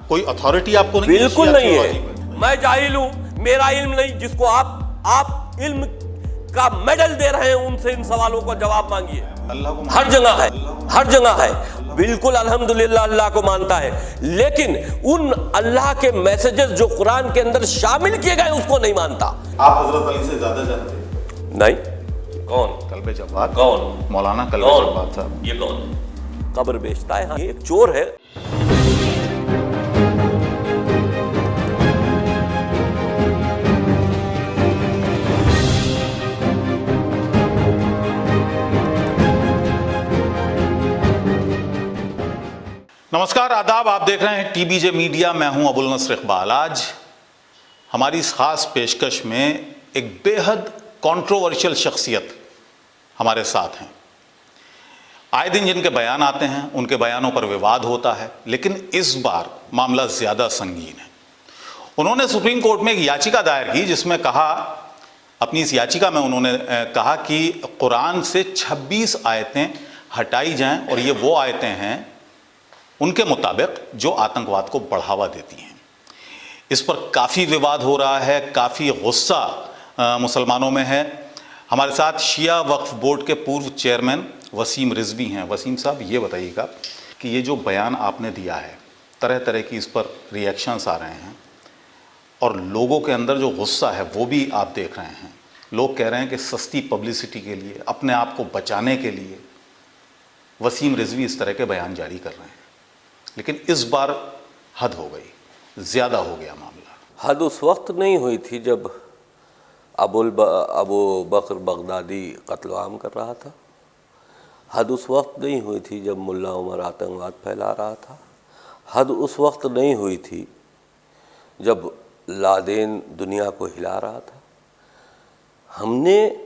कोई अथॉरिटी आपको नहीं? बिल्कुल नहीं है। मैं जाहिल हूं, मेरा इल्म नहीं। जिसको आप इल्म का मेडल दे रहे हैं उनसे इन सवालों का जवाब मांगिए। हर जगह है, हर जगह है। बिल्कुल अल्हम्दुलिल्लाह अल्लाह को मानता है, लेकिन उन अल्लाह के मैसेजेस जो कुरान के अंदर शामिल किए गए उसको नहीं मानता। आप हजरत अली से ज्यादा जानते हैं? नहीं। कौन? कल्बे जव्वाद। कौन? मौलाना कल्बे जव्वाद साहब। ये कौन? कब्र बेचता है। ये एक चोर है। नमस्कार, आदाब। आप देख रहे हैं टीबीजे मीडिया। मैं हूं अबुल नस्र इकबाल। आज हमारी इस खास पेशकश में एक बेहद कंट्रोवर्शियल शख्सियत हमारे साथ हैं। आए दिन जिनके बयान आते हैं उनके बयानों पर विवाद होता है, लेकिन इस बार मामला ज़्यादा संगीन है। उन्होंने सुप्रीम कोर्ट में एक याचिका दायर की जिसमें कहा, अपनी इस याचिका में उन्होंने कहा कि कुरान से 26 आयतें हटाई जाएं और ये वो आयतें हैं उनके मुताबिक जो आतंकवाद को बढ़ावा देती हैं। इस पर काफ़ी विवाद हो रहा है, काफ़ी गुस्सा मुसलमानों में है। हमारे साथ शिया वक्फ बोर्ड के पूर्व चेयरमैन वसीम रिजवी हैं। वसीम साहब, ये बताइएगा कि ये जो बयान आपने दिया है, तरह तरह की इस पर रिएक्शंस आ रहे हैं और लोगों के अंदर जो गुस्सा है वो भी आप देख रहे हैं। लोग कह रहे हैं कि सस्ती पब्लिसिटी के लिए, अपने आप को बचाने के लिए वसीम रिजवी इस तरह के बयान जारी कर रहे हैं, लेकिन इस बार हद हो गई, ज़्यादा हो गया मामला। हद उस वक्त नहीं हुई थी जब अबू बकर बगदादी कत्ल आम कर रहा था। हद उस वक्त नहीं हुई थी जब मुल्ला उमर आतंकवाद फैला रहा था। हद उस वक्त नहीं हुई थी जब लादेन दुनिया को हिला रहा था। हमने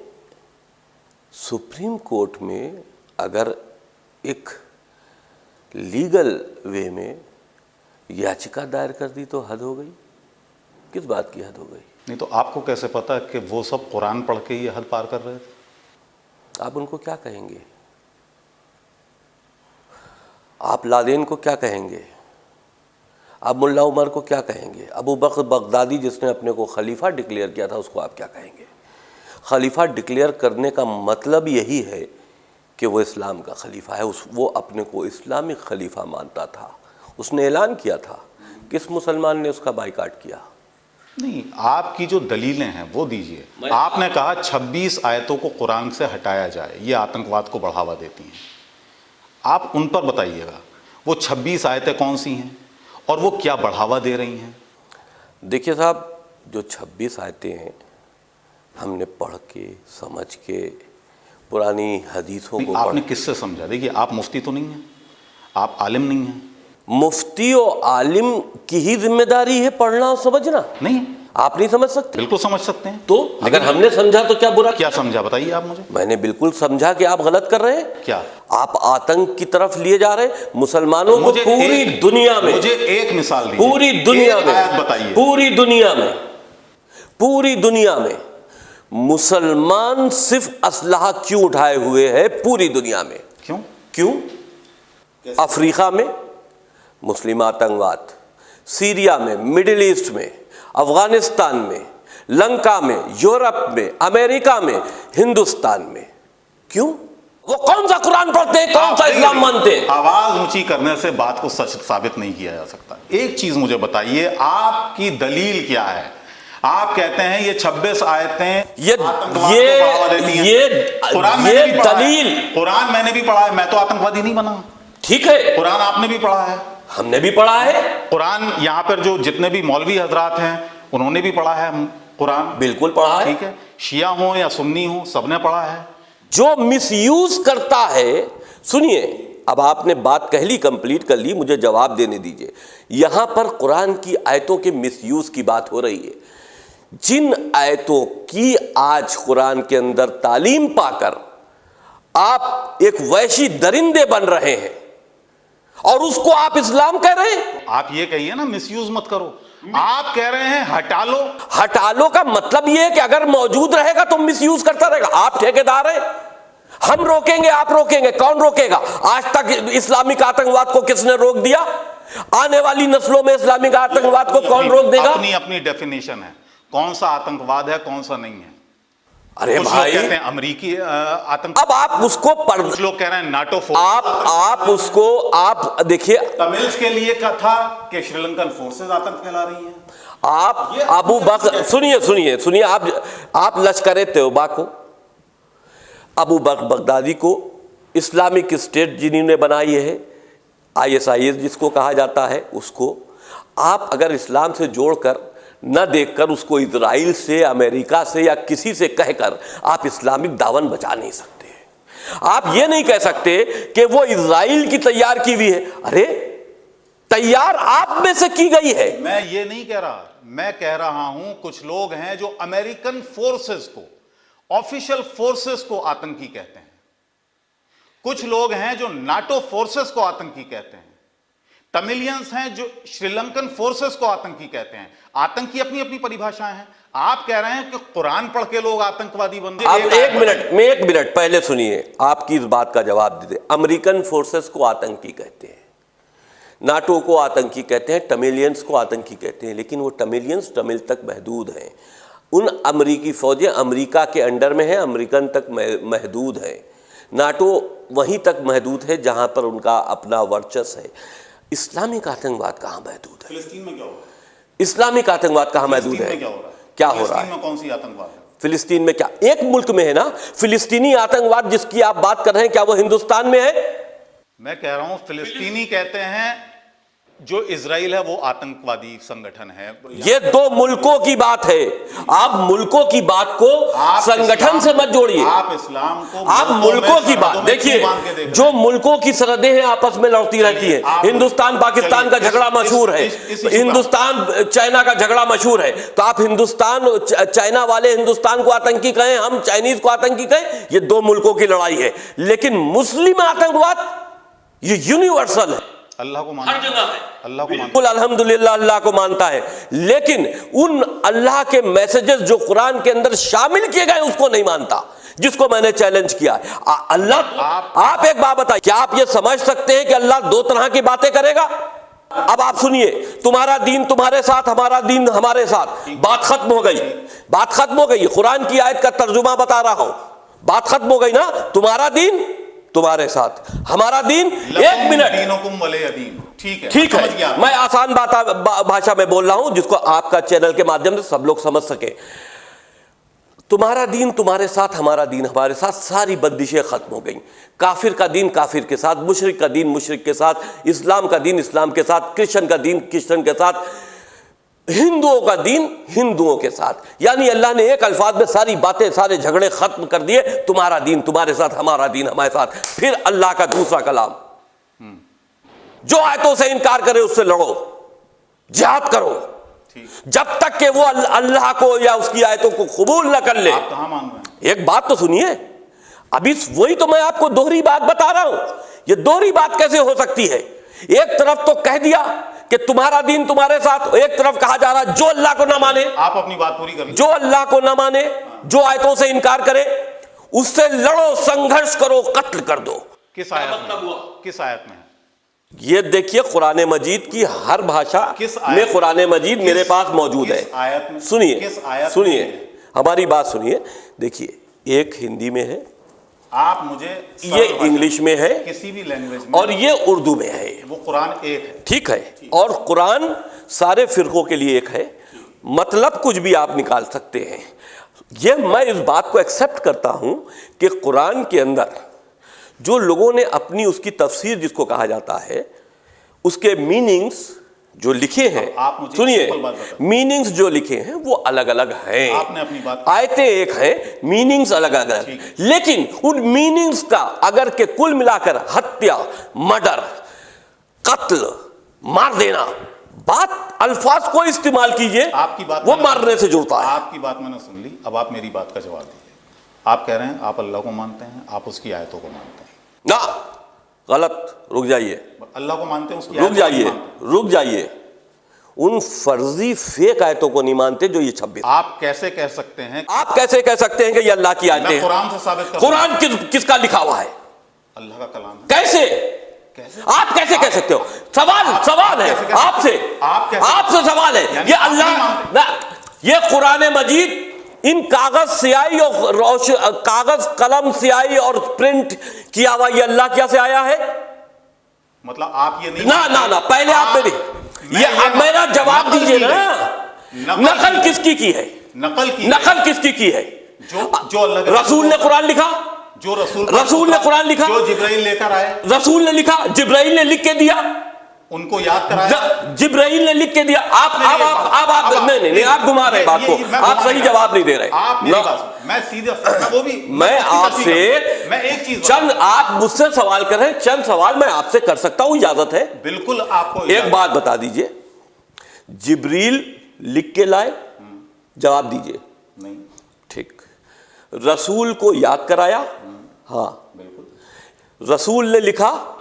सुप्रीम कोर्ट में अगर एक लीगल वे में याचिका दायर कर दी तो हद हो गई। किस बात की हद हो गई? नहीं तो आपको कैसे पता कि वो सब कुरान पढ़ के ये हद पार कर रहे थे? आप उनको क्या कहेंगे? आप लादेन को क्या कहेंगे? आप मुल्ला उमर को क्या कहेंगे? अबू बकर बगदादी जिसने अपने को खलीफा डिक्लेयर किया था उसको आप क्या कहेंगे? खलीफा डिक्लेयर करने का मतलब यही है कि वो इस्लाम का खलीफा है। वो अपने को इस्लामिक खलीफा मानता था। उसने ऐलान किया था। किस मुसलमान ने उसका बाइकाट किया? नहीं, आपकी जो दलीलें हैं वो दीजिए। आपने कहा 26 आयतों को कुरान से हटाया जाए, ये आतंकवाद को बढ़ावा देती हैं। आप उन पर बताइएगा वो 26 आयतें कौन सी हैं और वो क्या बढ़ावा दे रही हैं? देखिए साहब, जो 26 आयतें हैं हमने पढ़ के समझ के पुरानी हदीसों को आपने किससे समझा? देखिए, आप मुफ्ती तो नहीं हैं, आप आलिम नहीं हैं। मुफ्ती और आलिम की ही जिम्मेदारी है पढ़ना और समझना। नहीं, आप नहीं समझ सकते? बिल्कुल समझ सकते हैं। तो अगर हमने समझा तो क्या बुरा? क्या समझा बताइए आप मुझे। मैंने बिल्कुल समझा कि आप गलत कर रहे हैं। क्या? आप आतंक की तरफ लिए जा रहे हैं मुसलमानों को। पूरी दुनिया में मुझे एक मिसाल दीजिए। पूरी दुनिया में बताइए। पूरी दुनिया में मुसलमान सिर्फ असलहा क्यों उठाए हुए हैं? पूरी दुनिया में क्यों? अफ्रीका में मुस्लिम आतंकवाद, सीरिया में, मिडिल ईस्ट में, अफगानिस्तान में, लंका में, यूरोप में, अमेरिका में, हिंदुस्तान में। क्यों? वो कौन सा कुरान पढ़ते हैं, कौन सा इस्लाम मानते हैं? आवाज ऊंची करने से बात को सच साबित नहीं किया जा सकता। एक चीज मुझे बताइए, आपकी दलील क्या है? आप कहते हैं ये 26 आयतें ये दलील कुरान मैंने भी पढ़ा है। मैं तो आतंकवादी नहीं बना। ठीक है, कुरान आपने भी पढ़ा है, हमने भी पढ़ा है। कुरान यहाँ पर जो जितने भी मौलवी हजरात हैं उन्होंने भी पढ़ा है कुरान। बिल्कुल पढ़ा है। ठीक है, शिया हो या सुन्नी हो, सबने पढ़ा है। जो मिसयूज करता है, सुनिए, अब आपने बात कहली, कंप्लीट कर ली, मुझे जवाब देने दीजिए। यहां पर कुरान की आयतों के मिसयूज की बात हो रही है। जिन आयतों की आज कुरान के अंदर तालीम पाकर आप एक वैशी दरिंदे बन रहे हैं और उसको आप इस्लाम कह रहे हैं। आप ये कहिए ना, मिसयूज मत करो। आप कह रहे हैं हटा लो। हटा लो का मतलब ये है कि अगर मौजूद रहेगा तो मिसयूज करता रहेगा। आप ठेकेदार हैं, हम रोकेंगे, आप रोकेंगे, कौन रोकेगा? आज तक इस्लामिक आतंकवाद को किसने रोक दिया? आने वाली नस्लों में इस्लामिक आतंकवाद को कौन रोक देगा? अपनी अपनी डेफिनेशन है, कौन सा आतंकवाद है कौन सा नहीं है। अरे कुछ भाई, लोग कहते हैं अमेरिकी आतंक, अब आप उसको पढ़, कुछ लोग कह रहे हैं नाटो फोर्स। आप उसको आप देखिए, तमिल्स के लिए का था कि श्रीलंकन फोर्सेस आतंक फैला रही हैं। आप अबू बकर, सुनिए सुनिए सुनिए, आप लश्कर तौबा को, अबू बकर बगदादी को इस्लामिक स्टेट जिन्होंने बनाई है, ISIS जिसको कहा जाता है, उसको आप अगर इस्लाम से जोड़कर न देखकर उसको इजराइल से, अमेरिका से या किसी से कहकर आप इस्लामिक दावन बचा नहीं सकते। आप ये नहीं कह सकते कि वो इजराइल की तैयार की हुई है। अरे तैयार आप में से की गई है। मैं ये नहीं कह रहा, मैं कह रहा हूं कुछ लोग हैं जो अमेरिकन फोर्सेस को, ऑफिशियल फोर्सेस को आतंकी कहते हैं, कुछ लोग हैं जो नाटो फोर्सेस को आतंकी कहते हैं, तमिलियंस हैं जो श्रीलंकन फोर्सेस को आतंकी कहते हैं। आतंकी अपनी अपनी परिभाषाएं हैं। आप कह रहे हैं कि कुरान पढ़ के लोग आतंकवादी बन गए। आप एक मिनट पहले सुनिए, आपकी इस बात का जवाब दे दे। अमेरिकन फोर्सेस को आतंकी कहते हैं, नाटो को आतंकी कहते हैं, तमिलियंस को आतंकी कहते हैं, लेकिन वो तमिलियंस तमिल तक महदूद हैं। उन अमेरिकी फौजें अमेरिका के अंडर में हैं, अमेरिकन तक महदूद हैं। नाटो वहीं तक महदूद है जहां पर उनका अपना वर्चस्व है। इस्लामिक आतंकवाद कहाँ महदूद है? फिलिस्तीन में क्या हो रहा है? इस्लामिक आतंकवाद कहाँ महदूद है? क्या हो रहा है? फिलिस्तीन में कौन सी आतंकवाद है? फिलिस्तीन में क्या एक मुल्क में है ना फिलिस्तीनी आतंकवाद जिसकी आप बात कर रहे हैं, क्या वो हिंदुस्तान में है? मैं कह रहा हूं फिलिस्तीनी कहते हैं जो इजराइल है वो आतंकवादी संगठन है। ये दो मुल्कों की बात है। आप मुल्कों की बात को संगठन से मत जोड़िए। आप इस्लाम को, आप मुल्कों की बात देखिए, जो मुल्कों की सरहदें हैं आपस में लड़ती रहती है। हिंदुस्तान पाकिस्तान का झगड़ा मशहूर है, हिंदुस्तान चाइना का झगड़ा मशहूर है। तो आप हिंदुस्तान चाइना वाले हिंदुस्तान को आतंकी कहें, हम चाइनीज को आतंकी कहें, ये दो मुल्कों की लड़ाई है। लेकिन मुस्लिम आतंकवाद ये यूनिवर्सल है, अल्लाह को मानता है, अल्लाह को बिल्कुल अल्हम्दुलिल्लाह अल्लाह को मानता है। लेकिन उन अल्लाह के मैसेजेस जो कुरान के अंदर शामिल किए गए उसको नहीं मानता, जिसको मैंने चैलेंज किया है। अल्लाह, आप एक बात बताइए, क्या आप ये समझ सकते हैं कि अल्लाह दो तरह की बातें करेगा? अब आप सुनिए, तुम्हारा दीन तुम्हारे साथ, हमारा दीन हमारे साथ, बात खत्म हो गई, बात खत्म हो गई। कुरान की आयत का तर्जुमा बता रहा हूं, बात खत्म हो गई ना। तुम्हारा दीन तुम्हारे साथ, हमारा दीन। एक मिनट, ठीक है, मैं आसान भाषा में बोल रहा हूं जिसको आपका चैनल के माध्यम से सब लोग समझ सके। तुम्हारा दीन तुम्हारे साथ, हमारा दीन हमारे साथ, सारी बंदिशें खत्म हो गई। काफिर का दीन काफिर के साथ, मुशरिक का दीन मुशरिक के साथ, इस्लाम का दीन इस्लाम के साथ, क्रिश्चियन का दीन क्रिश्चियन के साथ, हिंदुओं का दीन हिंदुओं के साथ। यानी अल्लाह ने एक अल्फाज में सारी बातें, सारे झगड़े खत्म कर दिए। तुम्हारा दीन तुम्हारे साथ, हमारा दीन हमारे साथ। फिर अल्लाह का दूसरा कलाम, जो आयतों से इनकार करे उससे लड़ो, जिहाद करो, जब तक कि वो अल्लाह को या उसकी आयतों को कबूल न कर ले। आप कहां मान रहे हैं? एक बात तो सुनिए, अभी वही तो मैं आपको दोहरी बात बता रहा हूं। ये दोहरी बात कैसे हो सकती है? एक तरफ तो कह दिया कि तुम्हारा दीन तुम्हारे साथ, एक तरफ कहा जा रहा जो अल्लाह को ना माने, आप अपनी बात पूरी करिए, जो अल्लाह को ना माने, जो आयतों से इनकार करे उससे लड़ो, संघर्ष करो, कत्ल कर दो। किस आयत में? किस आयत में? ये देखिए, कुरान मजीद की हर भाषा में कुरान मजीद मेरे पास मौजूद है। सुनिए सुनिए, हमारी बात सुनिए। देखिए, एक हिंदी में है, आप मुझे ये इंग्लिश में है, किसी भी लैंग्वेज में, और ये उर्दू में है। वो कुरान एक है, ठीक है। और कुरान सारे फिरकों के लिए एक है, मतलब कुछ भी आप निकाल सकते हैं। ये मैं इस बात को एक्सेप्ट करता हूं कि कुरान के अंदर जो लोगों ने अपनी उसकी तफसीर जिसको कहा जाता है, उसके मीनिंग्स जो लिखे हैं, सुनिए, मीनिंग्स जो लिखे हैं वो अलग अलग हैं। आपने अपनी बात, आयतें एक हैं, मीनिंग्स अलग अलग हैं। लेकिन उन मीनिंग्स का अगर के कुल मिलाकर हत्या, मर्डर, कत्ल, मार देना, बात अल्फाज को इस्तेमाल कीजिए, आपकी बात वो मारने से जुड़ता है। आपकी बात मैंने सुन ली, अब आप मेरी बात का जवाब दीजिए। आप कह रहे हैं आप अल्लाह को मानते हैं, आप उसकी आयतों को मानते हैं। ना, गलत, रुक जाइए। अल्लाह को मानते हैं, उसकी रुक जाइए, रुक जाइए। उन फर्जी फेक आयतों को नहीं मानते जो ये 26। आप कैसे कह सकते हैं? आप कैसे कह सकते हैं कि ये अल्लाह की आयतें हैं? कुरान से साबित कर। कुरान किसका लिखा हुआ है? अल्लाह का कलाम है। कैसे? आप कैसे कह सकते हो? सवाल है आपसे सवाल है। ये अल्लाह, ये कुरान मजीद इन कागज स्याही और कागज कलम स्याही और प्रिंट किया हुआ ये अल्लाह क्या से आया है? मतलब आप ये नहीं ना पहले आप मेरा जवाब दीजिए ना। नकल किसकी की है? नकल किसकी की है? जो रसूल ने कुरान लिखा, जो रसूल ने कुरान लिखा, जो जिब्राइल लेकर आए, रसूल ने लिखा, जिब्राइल ने लिख के दिया, उनको याद कराया, जिब्राइल ने लिख के दिया। आप नहीं, आप घुमा रहे बात को, आप सही जवाब नहीं दे रहे। मैं सीधे वो भी मैं आपसे एक चीज चंद, आप मुझसे सवाल कर रहे हैं, चंद सवाल मैं आपसे कर सकता हूं, इजाजत है? बिल्कुल। आपको एक बात बता दीजिए, जिब्रील लिख के लाए? जवाब दीजिए। नहीं। ठीक। रसूल को याद कराया? हाँ बिल्कुल। रसूल ने लिखा?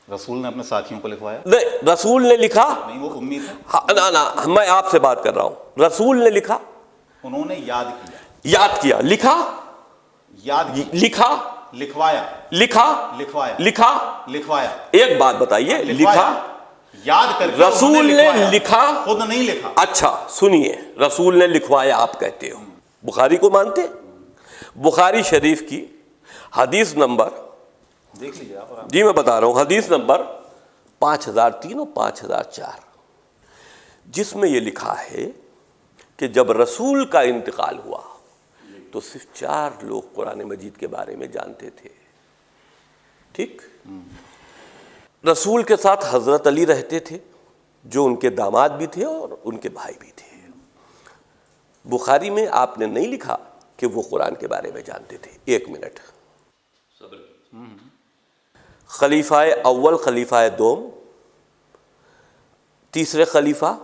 रसूल ने अपने साथियों को लिखवाया? नहीं, रसूल ने लिखा नहीं, वो उम्मीद है। हाँ, ना मैं आपसे बात कर रहा हूं। रसूल ने लिखा? उन्होंने याद किया। याद किया। लिखा? याद किया। लिखा? लिखवाया। लिखा? लिखवाया। लिखा? लिखवाया। एक बात बताइए, लिखा? याद करके रसूल ने लिखा, खुद नहीं लिखा। अच्छा सुनिए, रसूल ने लिखवाया आप कहते हो, बुखारी को मानते? बुखारी शरीफ की हदीस नंबर देख लीजिए आप। जी मैं बता रहा हूं, हदीस नंबर 5003 और 5004, जिसमें यह लिखा है कि जब रसूल का इंतकाल हुआ तो सिर्फ 4 लोग कुरान मजीद के बारे में जानते थे। ठीक। रसूल के साथ हजरत अली रहते थे, जो उनके दामाद भी थे और उनके भाई भी थे। बुखारी में आपने नहीं लिखा कि वो कुरान के बारे में जानते थे। 1 मिनट, खलीफाए अव्वल, खलीफाए दोम, तीसरे खलीफा,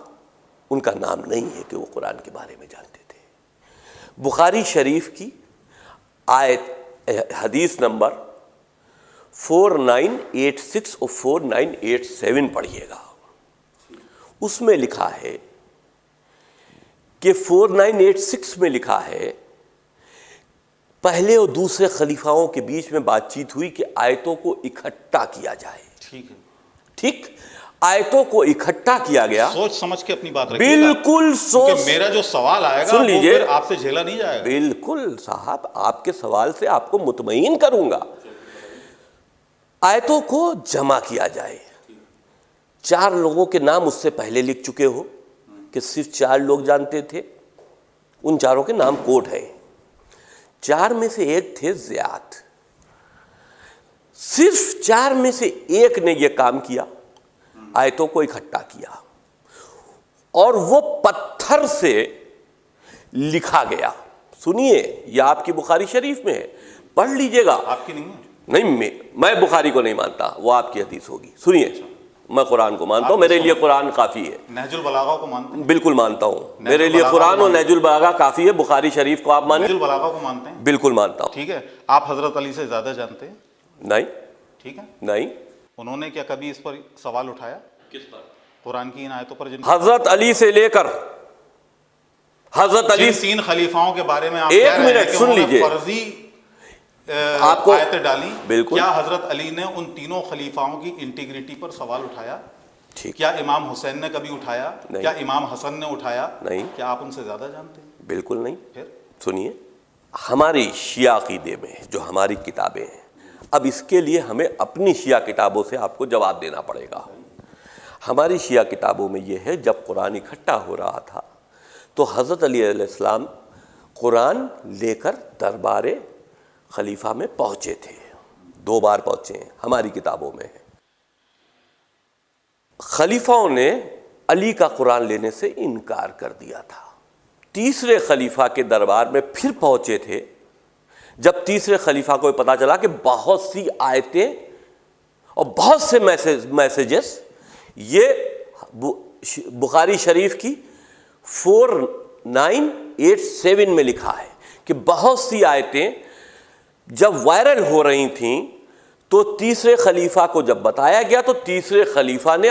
उनका नाम नहीं है कि वो कुरान के बारे में जानते थे। बुखारी शरीफ की आयत हदीस नंबर 4986 और 4987 पढ़िएगा। उसमें लिखा है कि 4986 में लिखा है, पहले और दूसरे खलीफाओं के बीच में बातचीत हुई कि आयतों को इकट्ठा किया जाए। ठीक है। ठीक, आयतों को इकट्ठा किया गया। सोच समझ के अपनी बात रखिए। बिल्कुल सोच। मेरा जो सवाल आएगा सुन लीजिए, आपसे झेला नहीं जाएगा। बिल्कुल साहब, आपके सवाल से आपको मुतमईन करूंगा। आयतों को जमा किया जाए। 4 लोगों के नाम उससे पहले लिख चुके हो कि सिर्फ 4 लोग जानते थे, उन 4 के नाम कोट है। 4 में से एक थे ज़ियाद। सिर्फ 4 में से एक ने यह काम किया, आयतों को इकट्ठा किया, और वो पत्थर से लिखा गया। सुनिए, यह आपकी बुखारी शरीफ में है, पढ़ लीजिएगा। आपकी नहीं है? नहीं, मैं बुखारी को नहीं मानता, वो आपकी हदीस होगी। सुनिए, मैं कुरान को मानता हूं, मेरे लिए कुरान काफी है। नहजुल बलागा को मानते हैं? बिल्कुल मानता हूं, मेरे लिए कुरान और नहजुल बलागा काफी है। बुखारी शरीफ को आप माने? नहजुल बलागा को मानते हैं? बिल्कुल मानता हूं। ठीक है। आप हजरत अली से ज्यादा जानते हैं? नहीं। ठीक है। नहीं। उन्होंने क्या कभी इस पर सवाल उठाया? किस पर? कुरान की इन आयतों पर? हजरत अली से लेकर हजरत अली 3 खलीफाओं के बारे में आप एक मिनट सुन लीजिए, फर्जी आपको आयतें डाली। बिल्कुल। क्या हजरत अली ने उन तीनों खलीफाओं की इंटीग्रिटी पर सवाल उठाया? ठीक। क्या इमाम हुसैन ने कभी उठाया? नहीं। क्या इमाम हसन ने उठाया? नहीं। क्या आप उनसे ज्यादा जानते हैं? बिल्कुल नहीं। फिर सुनिए, हमारी शिया अकीदे में जो हमारी किताबें हैं, अब इसके लिए हमें अपनी शिया किताबों से आपको जवाब देना पड़ेगा। हमारी शिया किताबों में यह है, जब कुरान इकट्ठा हो रहा था तो हज़रत अली अलैहिस्सलाम कुरान लेकर दरबार खलीफा में पहुंचे थे। 2 बार पहुंचे हैं, हमारी किताबों में है। खलीफाओं ने अली का कुरान लेने से इनकार कर दिया था। तीसरे खलीफा के दरबार में फिर पहुंचे थे। जब तीसरे खलीफा को पता चला कि बहुत सी आयतें और बहुत से मैसेजेस, ये बुखारी शरीफ की 4987 में लिखा है कि बहुत सी आयतें जब वायरल हो रही थीं तो तीसरे खलीफा को जब बताया गया तो तीसरे खलीफा ने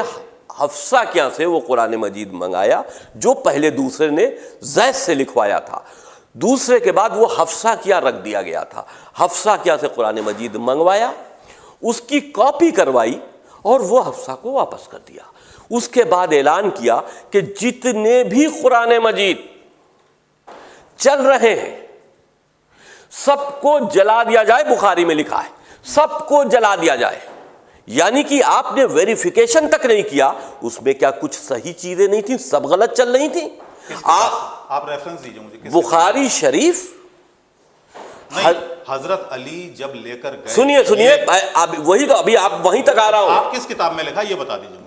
हफ्सा क्या से वो कुरान मजीद मंगाया, जो पहले दूसरे ने जैद से लिखवाया था। दूसरे के बाद वो हफ्सा क्या रख दिया गया था। हफ्सा क्या से कुरान मजीद मंगवाया, उसकी कॉपी करवाई और वो हफ्सा को वापस कर दिया। उसके बाद ऐलान किया कि जितने भी कुरान मजीद चल रहे हैं सबको जला दिया जाए। बुखारी में लिखा है सबको जला दिया जाए, यानी कि आपने वेरिफिकेशन तक नहीं किया उसमें क्या कुछ सही चीजें नहीं थी, सब गलत चल रही थी। आप रेफरेंस दीजिए मुझे। बुखारी शरीफ हजरत अली जब लेकर गए, सुनिए आप वही तो अभी आप वहीं तक आ रहा हूं। आप किस किताब में लिखा ये बता दीजिए।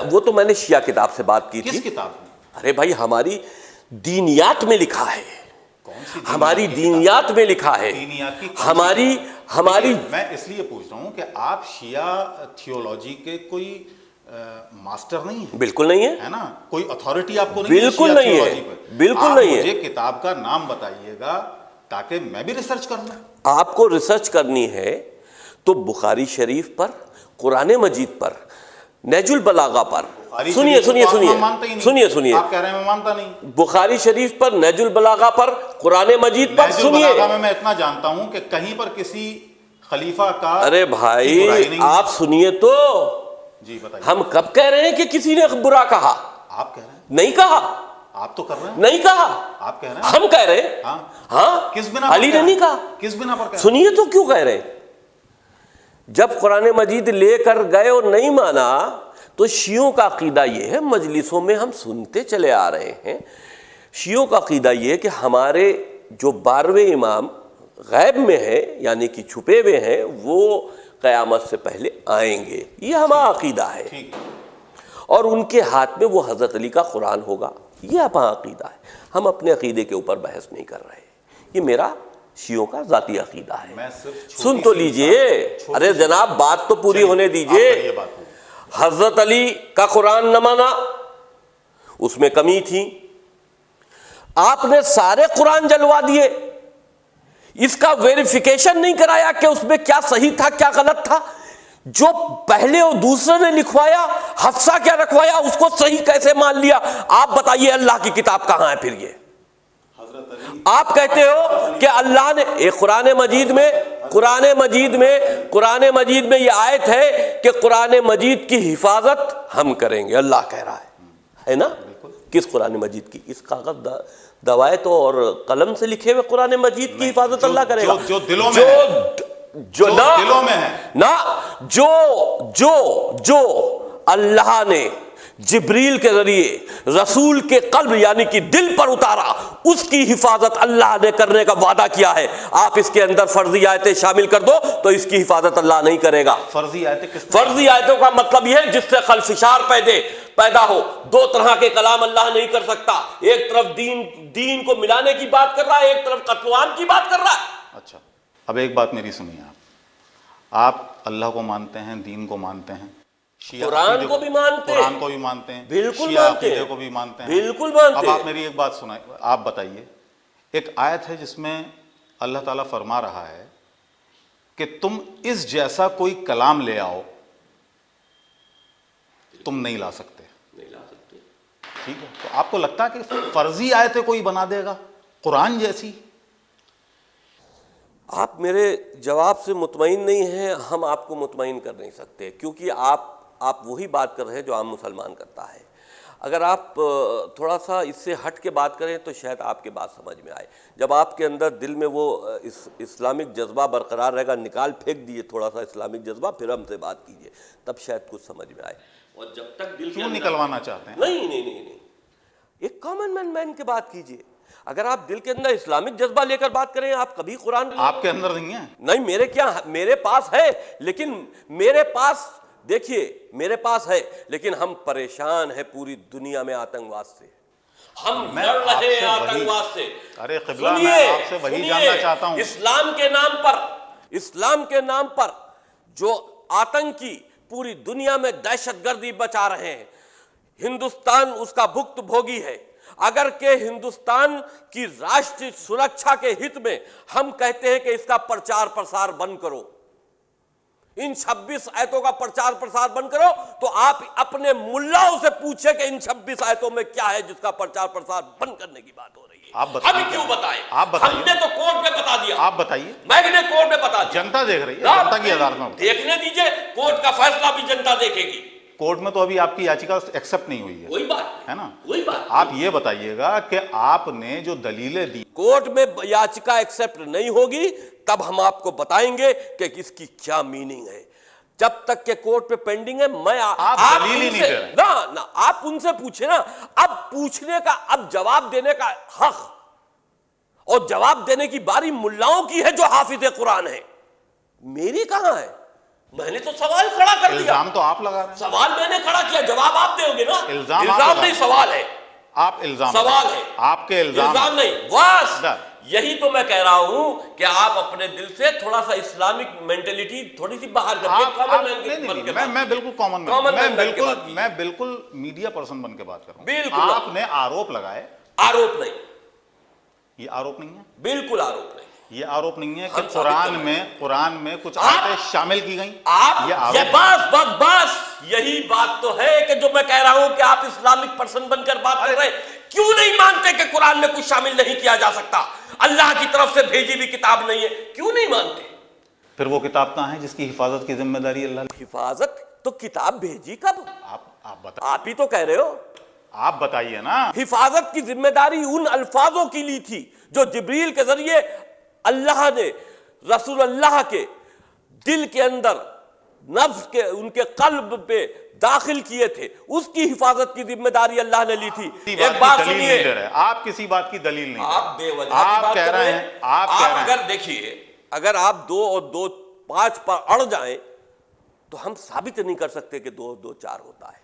वो तो मैंने शिया किताब से बात की थी। किस किताब में? अरे भाई हमारी दीनियात में लिखा है। कौन सी हमारी दीनियात में लिखा है। हमारी मैं इसलिए पूछ रहा हूं कि आप शिया थियोलॉजी के कोई मास्टर नहीं है। बिल्कुल नहीं है, है ना? कोई अथॉरिटी आपको नहीं बिल्कुल नहीं है, बिल्कुल नहीं है। मुझे किताब का नाम बताइएगा ताकि मैं भी रिसर्च कर लूं। आपको रिसर्च करनी है तो बुखारी शरीफ पर, कुरान मजीद पर, नहजुल बलागा पर। सुनिए आप कह रहे हैं मैं मानता नहीं। बुखारी शरीफ पर, नहजुल बलागा पर, कुरान मजीद पर। सुनिए मैं इतना जानता हूं कि कहीं पर किसी खलीफा का, अरे भाई आप सुनिए तो जी बताइए। हम कब कह रहे हैं कि किसी ने बुरा कहा? आप कह रहे हैं। नहीं कहा। आप तो कर रहे हैं। नहीं कहा। आप कह रहे हैं। हम कह रहे हैं। हाँ किस बिना? अली ने नहीं कहा। किस बिना पर? सुनिए तो क्यों कह रहे हैं? जब कुरान मजीद लेकर गए और नहीं माना तो शियों का अकीदा यह है, मजलिसों में हम सुनते चले आ रहे हैं, शियों का अकीदा यह है कि हमारे जो 12वें इमाम गैब में है यानी कि छुपे हुए हैं वो क़यामत से पहले आएंगे। ये हमारा अकीदा है और उनके हाथ में वो हज़रत अली का कुरान होगा। ये हमारा अकीदा है। हम अपने अकीदे के ऊपर बहस नहीं कर रहे। ये मेरा शियों का ज़ाती अकीदा है। सुन तो लीजिए। अरे जनाब बात तो पूरी होने दीजिए। हज़रत अली का कुरान न माना, उसमें कमी थी। आपने सारे कुरान जलवा दिए, इसका वेरिफिकेशन नहीं कराया कि उसमें क्या सही था क्या गलत था। जो पहले और दूसरे ने लिखवाया, हफ्सा क्या रखवाया, उसको सही कैसे मान लिया? आप बताइए अल्लाह की किताब कहां है फिर? ये आप कहते हो कि अल्लाह ने एक कुरान मजीद में यह आयत है कि कुरान मजीद की हिफाजत हम करेंगे, अल्लाह कह रहा है ना? किस कुरान मजीद की? इस कागज दवायत और कलम से लिखे हुए कुरान मजीद की हिफाजत अल्लाह करेगा। जो दिलों में दिलों में है ना, जो अल्लाह ने जिब्रील के जरिए रसूल के कल्ब यानी कि दिल पर उतारा, उसकी हिफाजत अल्लाह ने करने का वादा किया है। आप इसके अंदर फर्जी आयतें शामिल कर दो तो इसकी हिफाजत अल्लाह नहीं करेगा। फर्जी आयतें फर्जी आयतों का मतलब यह है जिससे खलफिशार पैदा हो। दो तरह के कलाम अल्लाह नहीं कर सकता। एक तरफ दीन को मिलाने की बात कर रहा है, एक तरफ कत्ल की बात कर रहा है। अच्छा, अब एक बात मेरी सुनिए। आप अल्लाह को मानते हैं, दीन को मानते हैं, कुरान को भी मानते हैं, कुरान को भी मानते हैं, बिल्कुल मानते हैं, को भी मानते हैं, बिल्कुल मानते हैं। अब आप मेरी एक बात सुनाए, आप बताइए। एक आयत है जिसमें अल्लाह ताला फरमा रहा है कि तुम इस जैसा कोई कलाम ले आओ, तुम नहीं ला सकते। ठीक है, तो आपको लगता है कि फर्जी आयतें कोई बना देगा कुरान जैसी? आप मेरे जवाब से मुतमईन नहीं हैं, हम आपको मुतमईन कर नहीं सकते, क्योंकि आप वही बात कर रहे हैं जो आम मुसलमान करता है। अगर आप थोड़ा सा इससे हट के बात करें तो शायद आपके बात समझ में आए। जब आपके अंदर दिल में वो इस्लामिक जज्बा बरकरार रहेगा, निकाल फेंक दिए थोड़ा सा इस्लामिक जज्बा, फिर हमसे बात कीजिए, तब शायद कुछ समझ में आए। और जब तक दिल क्यों निकलवाना चाहते हैं? नहीं, एक कॉमन मैन की बात कीजिए। अगर आप दिल के अंदर इस्लामिक जज्बा लेकर बात करें, आप कभी कुरान आपके अंदर नहीं है? नहीं, मेरे पास है, लेकिन मेरे पास है, लेकिन हम परेशान हैं पूरी दुनिया में आतंकवाद से। हम लड़ रहे हैं आतंकवाद से। अरे क़िबला, मैं आपसे वही जानना चाहता हूं। इस्लाम के नाम पर जो आतंकी पूरी दुनिया में दहशतगर्दी बचा रहे हैं, हिंदुस्तान उसका भुक्तभोगी है। अगर के हिंदुस्तान की राष्ट्रीय सुरक्षा के हित में हम कहते हैं कि इसका प्रचार प्रसार बंद करो, इन 26 आयतों का प्रचार प्रसार बंद करो, तो आप अपने मुल्लाओं से पूछे कि इन 26 आयतों में क्या है जिसका प्रचार प्रसार बंद करने की बात हो रही है। आप बताइए, हम क्यों बताएं? आप बताइए, हमने तो कोर्ट में बता दिया। आप बताइए, मैंने कोर्ट में बता दिया। जनता देख रही है, जनता की अदालत में देखने दीजिए, कोर्ट का फैसला भी जनता देखेगी। कोर्ट में तो अभी आपकी याचिका एक्सेप्ट नहीं हुई है, वही बात है ना, वही बात। आप ये बताइएगा कि आपने जो दलीलें दी, कोर्ट में याचिका एक्सेप्ट नहीं होगी तब हम आपको बताएंगे कि इसकी क्या मीनिंग है। जब तक के कोर्ट पे पेंडिंग है, मैं आप दलील ही नहीं दे रहे। ना आप उनसे पूछे ना। अब पूछने का, अब जवाब देने का हक और जवाब देने की बारी मुल्लाओं की है जो हाफिज कुरान है। मेरी कहां है? मैंने तो सवाल खड़ा कर दिया। इल्जाम तो आप लगा रहे हैं, सवाल मैंने खड़ा किया, जवाब आप दोगे ना। इल्जाम नहीं, सवाल है। आप इल्जाम, सवाल है, आपके इल्जाम नहीं। बस यही तो मैं कह रहा हूं कि आप अपने दिल से थोड़ा सा इस्लामिक मेंटेलिटी थोड़ी सी बाहर करके मैं बिल्कुल कॉमन मैं बिल्कुल मीडिया पर्सन बन के बात कर रहा हूं। बिल्कुल आपने आरोप लगाए। आरोप नहीं, ये आरोप नहीं है, बिल्कुल आरोप नहीं। ये आरोप नहीं है कि कुरान में कुछ आयतें शामिल की गई। ये बस यही बात तो है कि जो मैं कह रहा हूं कि आप इस्लामिक पर्सन बनकर बात कर रहे हैं। क्यों नहीं मानते कि कुरान में कुछ शामिल नहीं किया जा सकता? अल्लाह की तरफ से भेजी हुई किताब नहीं है, क्यों नहीं मानते? फिर वो किताब कहां है जिसकी हिफाजत की जिम्मेदारी अल्लाह ने? हिफाजत तो किताब भेजी कब? आप बताइए, आप ही तो कह रहे हो। आप बताइए ना। हिफाजत की जिम्मेदारी उन अल्फाजों की ली थी जो जिब्रील के जरिए अल्लाह ने रसूल अल्लाह के दिल के अंदर, नफ्स के, उनके कल्ब पे दाखिल किए थे। उसकी हिफाजत की जिम्मेदारी अल्लाह ने ली थी। एक बात सुनिए, आप किसी बात की दलील नहीं, आप बेवजह की बात कर रहे हैं। आप अगर देखिए, अगर आप 2 और 2 5 पर अड़ जाएं तो हम साबित नहीं कर सकते कि 2 और 2 4 होता है।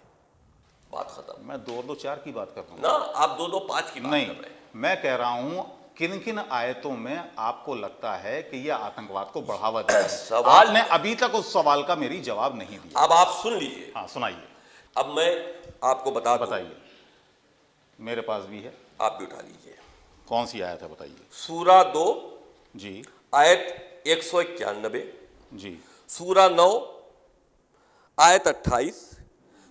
बात खत्म। मैं 2 और 2 4 की बात कर रहा हूं ना, आप 2 2 5 की बात नहीं कर रहे हैं। मैं कह रहा हूं किन किन आयतों में आपको लगता है कि यह आतंकवाद को बढ़ावा दे रहा है? सवाल आपने अभी तक उस सवाल का मेरी जवाब नहीं दिया। अब आप सुन लीजिए। हाँ सुनाइए। अब मैं आपको बताइए, मेरे पास भी है, आप भी उठा लीजिए। कौन सी आयत है बताइए? सूरा 2 जी, आयत 191 जी, सूरा 9 आयत 28,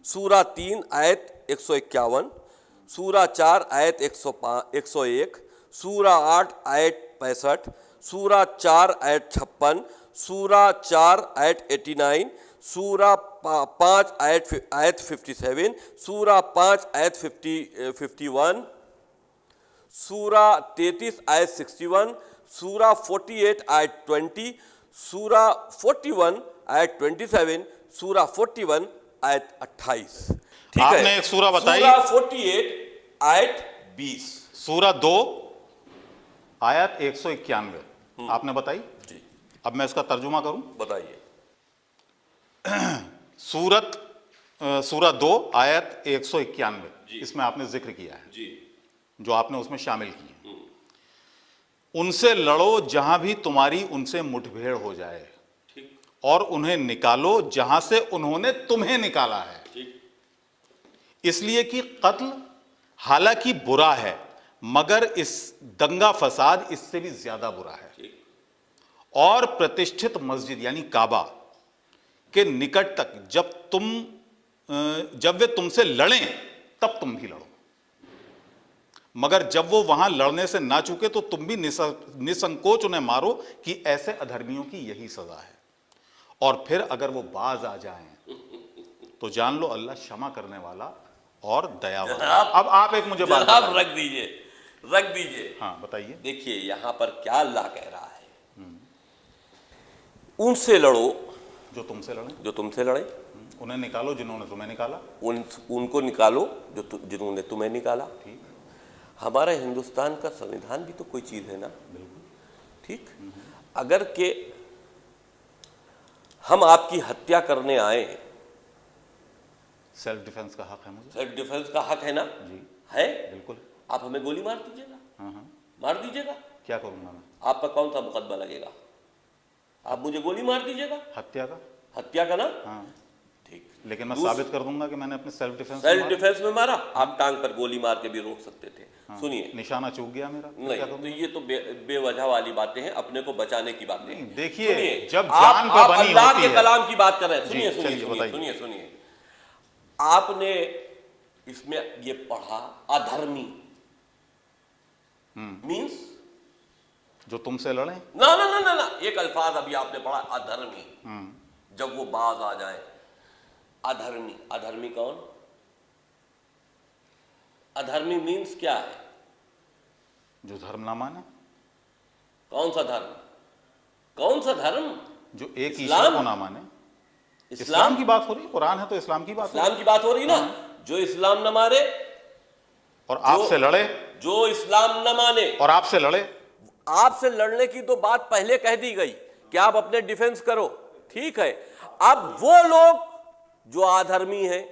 सूरा 3 आयत 151, सूरा 4 आयत 101, सूरा 8 आयत 65, सूरा 4 आयत 56, सूरा 4 आयत 89, सूरा 5 आयत 57, सूरा 5 आयत 51, सूरा 33 आयत 61, सूरा 48 आयत 20, सूरा 41 आयत 27, सूरा 41 आयत 28। ठीक है, आपने एक सूरा बताई, सूरा 48 आयत 20, सूरा 2 आयत 191 आपने बताई जी। अब मैं इसका तर्जुमा करूं, बताइए। सूरा 2 आयत 191, इसमें आपने जिक्र किया है जी, जो आपने उसमें शामिल किए, उनसे लड़ो जहां भी तुम्हारी उनसे मुठभेड़ हो जाए, ठीक, और उन्हें निकालो जहां से उन्होंने तुम्हें निकाला है, ठीक, इसलिए कि कत्ल हालांकि बुरा है मगर इस दंगा फसाद इससे भी ज्यादा बुरा है। ठीक। और प्रतिष्ठित मस्जिद यानी काबा के निकट तक जब वे तुमसे लड़ें तब तुम भी लड़ो, मगर जब वो वहां लड़ने से ना चूके तो तुम भी निसंकोच उन्हें मारो कि ऐसे अधर्मियों की यही सजा है। और फिर अगर वो बाज आ जाएं तो जान लो अल्लाह क्षमा करने वाला और दयावान। अब आप एक मुझे बात रख दीजिए। हाँ बताइए। देखिए यहां पर क्या अल्लाह कह रहा है, उनसे लड़ो जो तुमसे लड़े, उन्हें निकालो जिन्होंने तुम्हें निकाला, उनको निकालो जिन्होंने तुम्हें निकाला। ठीक। हमारा हिंदुस्तान का संविधान भी तो कोई चीज है ना। ठीक। अगर के हम आपकी हत्या करने आए, सेल्फ डिफेंस का हक है मुझे। सेल्फ डिफेंस का हक है ना जी है। बिल्कुल। आप हमें गोली मार दीजिएगा। हाँ। मार दीजिएगा। क्या करूंगा मैं? आप पर कौन सा मुकदमा लगेगा? आप मुझे गोली मार दीजिएगा। हत्या का ना। हाँ। ठीक। लेकिन मैं साबित कर दूंगा कि मैंने अपने सेल्फ डिफेंस में मारा। आप टांग पर गोली मार के भी रोक सकते थे। हाँ। सुनिए, निशाना चूक गया मेरा। नहीं तो ये तो बेवजह वाली बातें हैं, अपने को बचाने की बातें। देखिए जब जान पे बनी अल्लाह होती के है। कलाम की बात कर रहे हैं। सुनिए, आपने इसमें ये पढ़ा अधर्मी, मीन्स जो तुमसे लड़े। ना ना ना ना ना, एक अल्फाज अभी आपने पढ़ा, अधर्मी। जब वो बाज आ जाए, अधर्मी। अधर्मी कौन? अधर्मी मीन्स क्या है? जो धर्म ना माने। कौन सा धर्म? कौन सा धर्म? जो एक ईश्वर को ना माने। इस्लाम की बात हो रही, कुरान है तो इस्लाम की बात, इस्लाम की बात हो रही ना। जो इस्लाम न मारे और आपसे लड़े, जो इस्लाम न माने और आपसे लड़े। आपसे लड़ने की तो बात पहले कह दी गई कि आप अपने डिफेंस करो, ठीक है। अब वो लोग जो अधर्मी हैं,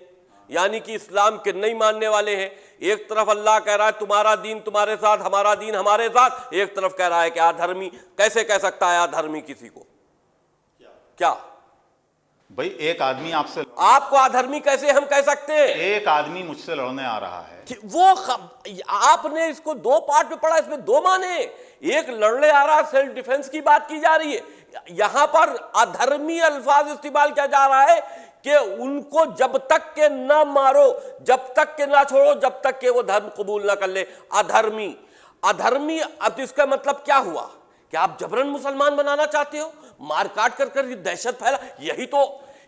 यानी कि इस्लाम के नहीं मानने वाले हैं, एक तरफ अल्लाह कह रहा है तुम्हारा दीन तुम्हारे साथ, हमारा दीन हमारे साथ, एक तरफ कह रहा है कि अधर्मी। कैसे कह सकता है अधर्मी किसी को? क्या भाई, एक आदमी आपसे, आपको अधर्मी कैसे हम कह सकते हैं? एक आदमी मुझसे लड़ने आ रहा है, वो आपने इसको दो पार्ट में पढ़ा, इसमें दो माने। एक लड़ने आ रहा, सेल्फ डिफेंस की बात की जा रही है। यहां पर अधर्मी अल्फाज इस्तेमाल किया जा रहा है कि उनको जब तक के ना मारो, जब तक के ना छोड़ो, जब तक के वो धर्म कबूल ना कर ले। अधर्मी, अधर्मी। अब इसका मतलब क्या हुआ कि आप जबरन मुसलमान बनाना चाहते हो, मार काट कर कर दहशत फैला।